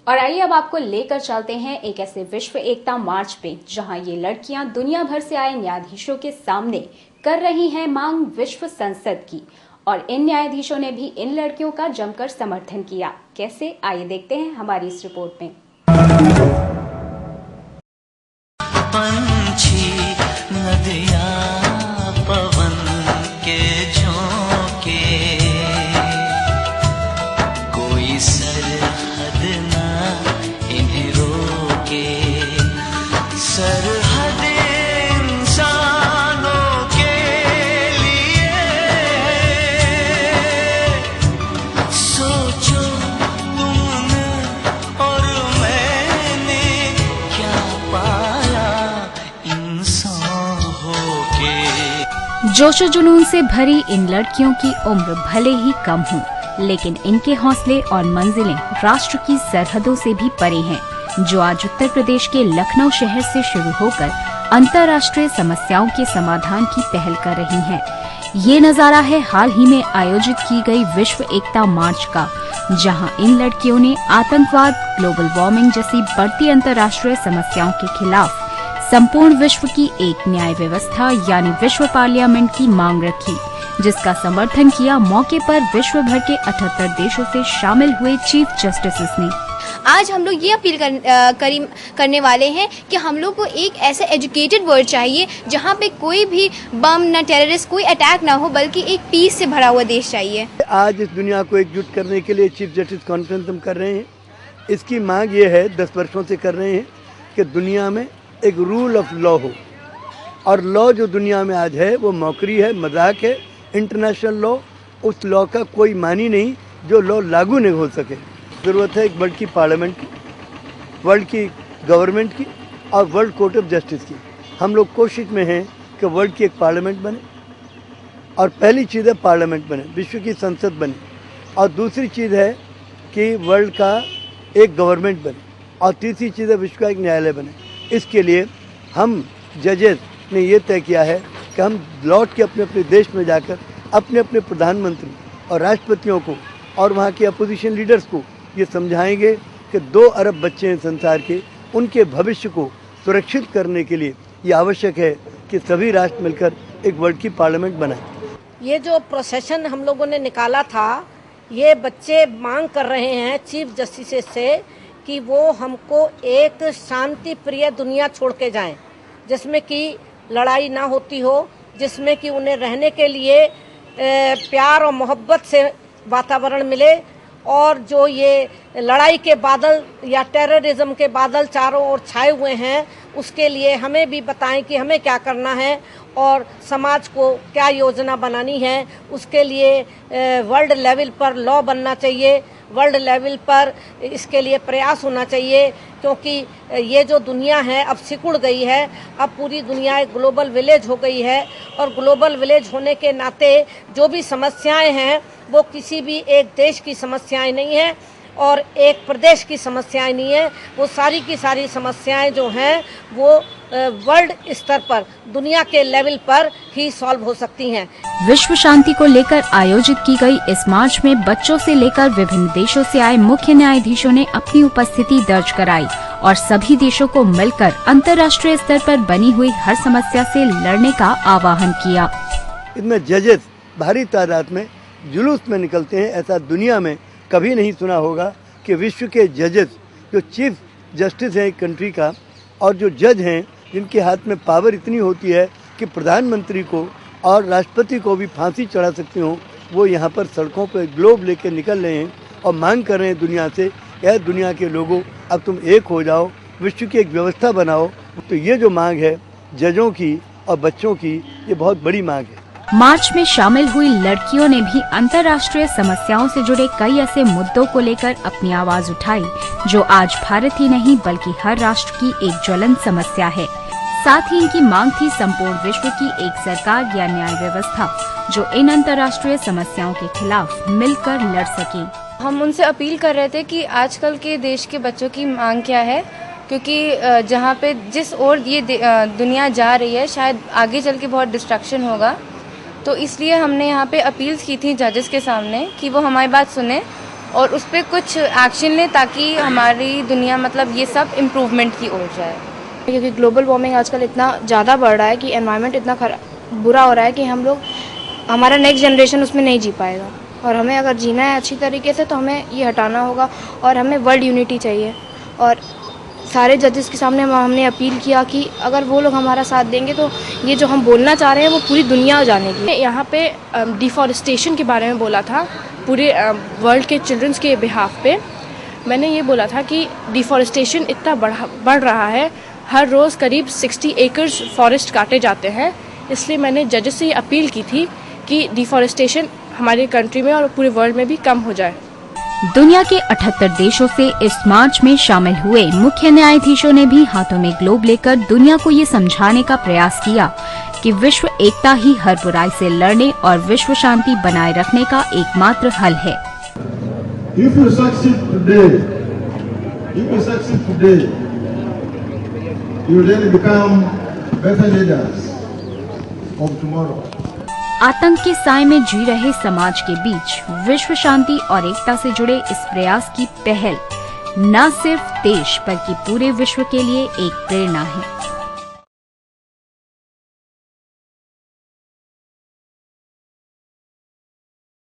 और आइए अब आपको लेकर चलते हैं एक ऐसे विश्व एकता मार्च पे जहां ये लड़कियां दुनिया भर से आए न्यायाधीशों के सामने कर रही हैं मांग विश्व संसद की। और इन न्यायाधीशों ने भी इन लड़कियों का जमकर समर्थन किया। कैसे, आइए देखते हैं हमारी इस रिपोर्ट में। पंछी, नदियाँ, पवन के झोंके, कोई सरहद ना इन्हें रोके, सरहद इंसानों के लिए। सोचो तुमने और मैंने क्या पाया इंसान होके। जोशो जुनून से भरी इन लड़कियों की उम्र भले ही कम हो, लेकिन इनके हौसले और मंजिलें राष्ट्र की सरहदों से भी परे हैं, जो आज उत्तर प्रदेश के लखनऊ शहर से शुरू होकर अंतर्राष्ट्रीय समस्याओं के समाधान की पहल कर रही हैं। ये नजारा है हाल ही में आयोजित की गई विश्व एकता मार्च का, जहां इन लड़कियों ने आतंकवाद, ग्लोबल वार्मिंग जैसी बढ़ती अंतर्राष्ट्रीय समस्याओं के खिलाफ संपूर्ण विश्व की एक न्याय व्यवस्था यानी विश्व पार्लियामेंट की मांग रखी, जिसका समर्थन किया मौके पर विश्व भर के 78 देशों से शामिल हुए चीफ जस्टिस ने। आज हम लोग ये अपील करने वाले हैं कि हम लोग को एक ऐसा एजुकेटेड वर्ल्ड चाहिए जहाँ पे कोई भी बम न टेररिस्ट कोई अटैक ना हो, बल्कि एक पीस से भरा हुआ देश चाहिए। आज इस दुनिया को एकजुट करने के लिए चीफ जस्टिस कॉन्फ्रेंस हम कर रहे हैं। इसकी मांग ये है, 10 वर्षों से कर रहे हैं, कि दुनिया में एक रूल ऑफ लॉ हो। और लॉ जो दुनिया में आज है वो मौकरी है, मजाक है। इंटरनेशनल लॉ, उस लॉ का कोई मानी नहीं जो लॉ लागू नहीं हो सके। ज़रूरत है एक वर्ल्ड की पार्लियामेंट की, वर्ल्ड की गवर्नमेंट की और वर्ल्ड कोर्ट ऑफ जस्टिस की। हम लोग कोशिश में हैं कि वर्ल्ड की एक पार्लियामेंट बने, और पहली चीज़ है पार्लियामेंट बने, विश्व की संसद बने। और दूसरी चीज़ है कि वर्ल्ड का एक गवर्नमेंट बने, और तीसरी चीज़ है विश्व का एक न्यायालय बने। इसके लिए हम जजेस ने ये तय किया है कि हम लौट के अपने अपने देश में जाकर अपने अपने प्रधानमंत्री और राष्ट्रपतियों को और वहाँ के अपोजिशन लीडर्स को ये समझाएंगे कि 2 अरब बच्चे हैं संसार के, उनके भविष्य को सुरक्षित करने के लिए ये आवश्यक है कि सभी राष्ट्र मिलकर एक वर्ल्ड की पार्लियामेंट बनाएं। ये जो प्रोसेशन हम लोगों ने निकाला था, ये बच्चे मांग कर रहे हैं चीफ जस्टिस से कि वो हमको एक शांति प्रिय दुनिया छोड़ के जाएं, जिसमें कि लड़ाई ना होती हो, जिसमें कि उन्हें रहने के लिए प्यार और मोहब्बत से वातावरण मिले। और जो ये लड़ाई के बादल या टेररिज्म के बादल चारों ओर छाए हुए हैं, उसके लिए हमें भी बताएं कि हमें क्या करना है और समाज को क्या योजना बनानी है। उसके लिए वर्ल्ड लेवल पर लॉ बनना चाहिए, वर्ल्ड लेवल पर इसके लिए प्रयास होना चाहिए, क्योंकि ये जो दुनिया है अब सिकुड़ गई है। अब पूरी दुनिया एक ग्लोबल विलेज हो गई है, और ग्लोबल विलेज होने के नाते जो भी समस्याएं हैं वो किसी भी एक देश की समस्याएं नहीं है और एक प्रदेश की समस्याएं नहीं है। वो सारी की सारी समस्याएं जो हैं वो वर्ल्ड स्तर पर, दुनिया के लेवल पर ही सॉल्व हो सकती हैं। विश्व शांति को लेकर आयोजित की गई इस मार्च में बच्चों से लेकर विभिन्न देशों से आए मुख्य न्यायाधीशों ने अपनी उपस्थिति दर्ज कराई और सभी देशों को मिलकर अंतर्राष्ट्रीय स्तर पर बनी हुई हर समस्या से लड़ने का आह्वान किया। इसमें जजेस भारी तादाद में जुलूस में निकलते हैं। ऐसा दुनिया में कभी नहीं सुना होगा कि विश्व के जजेस, जो चीफ जस्टिस हैं एक कंट्री का, और जो जज हैं जिनके हाथ में पावर इतनी होती है कि प्रधानमंत्री को और राष्ट्रपति को भी फांसी चढ़ा सकते हो, वो यहाँ पर सड़कों पर ग्लोब लेकर निकल रहे हैं और मांग कर रहे हैं दुनिया से, क्या दुनिया के लोगों अब तुम एक हो जाओ, विश्व की एक व्यवस्था बनाओ। तो ये जो मांग है जजों की और बच्चों की, ये बहुत बड़ी मांग है। मार्च में शामिल हुई लड़कियों ने भी अंतर्राष्ट्रीय समस्याओं से जुड़े कई ऐसे मुद्दों को लेकर अपनी आवाज उठाई, जो आज भारत ही नहीं बल्कि हर राष्ट्र की एक ज्वलंत समस्या है। साथ ही इनकी मांग थी संपूर्ण विश्व की एक सरकार या न्याय व्यवस्था जो इन अंतर्राष्ट्रीय समस्याओं के खिलाफ मिलकर लड़ सके। हम उनसे अपील कर रहे थे कि आजकल के देश के बच्चों की मांग क्या है, क्योंकि जहाँ पे जिस ओर ये दुनिया जा रही है शायद आगे चल के बहुत डिस्ट्रक्शन होगा। तो इसलिए हमने यहाँ पे अपील्स की थी जजेस के सामने कि वो हमारी बात सुने और उस पर कुछ एक्शन लें ताकि हमारी दुनिया मतलब ये सब इम्प्रूवमेंट की ओर जाए। क्योंकि ग्लोबल वार्मिंग आजकल इतना ज़्यादा बढ़ रहा है कि एनवायरनमेंट इतना बुरा हो रहा है कि हमारा नेक्स्ट जनरेशन उसमें नहीं जी पाएगा, और हमें अगर जीना है अच्छी तरीके से तो हमें ये हटाना होगा, और हमें वर्ल्ड यूनिटी चाहिए। और सारे जजेस के सामने हमने अपील किया कि अगर वो लोग हमारा साथ देंगे तो ये जो हम बोलना चाह रहे हैं वो पूरी दुनिया जानेगी। यहाँ पे डिफॉरेस्टेशन के बारे में बोला था पूरे वर्ल्ड के चिल्ड्रंस के बिहाफ पे। मैंने ये बोला था कि डिफॉरेस्टेशन इतना बढ़ रहा है, हर रोज़ करीब 60 एकर्स फॉरेस्ट काटे जाते हैं। इसलिए मैंने जजेस से ये अपील की थी कि डिफॉरेस्टेशन हमारे कंट्री में और पूरे वर्ल्ड में भी कम हो जाए। दुनिया के 78 देशों से इस मार्च में शामिल हुए मुख्य न्यायाधीशों ने भी हाथों में ग्लोब लेकर दुनिया को ये समझाने का प्रयास किया कि विश्व एकता ही हर बुराई से लड़ने और विश्व शांति बनाए रखने का एकमात्र हल है। If you succeed today, you then become better leaders of tomorrow. आतंक के साए में जी रहे समाज के बीच विश्व शांति और एकता से जुड़े इस प्रयास की पहल न सिर्फ देश बल्कि पूरे विश्व के लिए एक प्रेरणा है।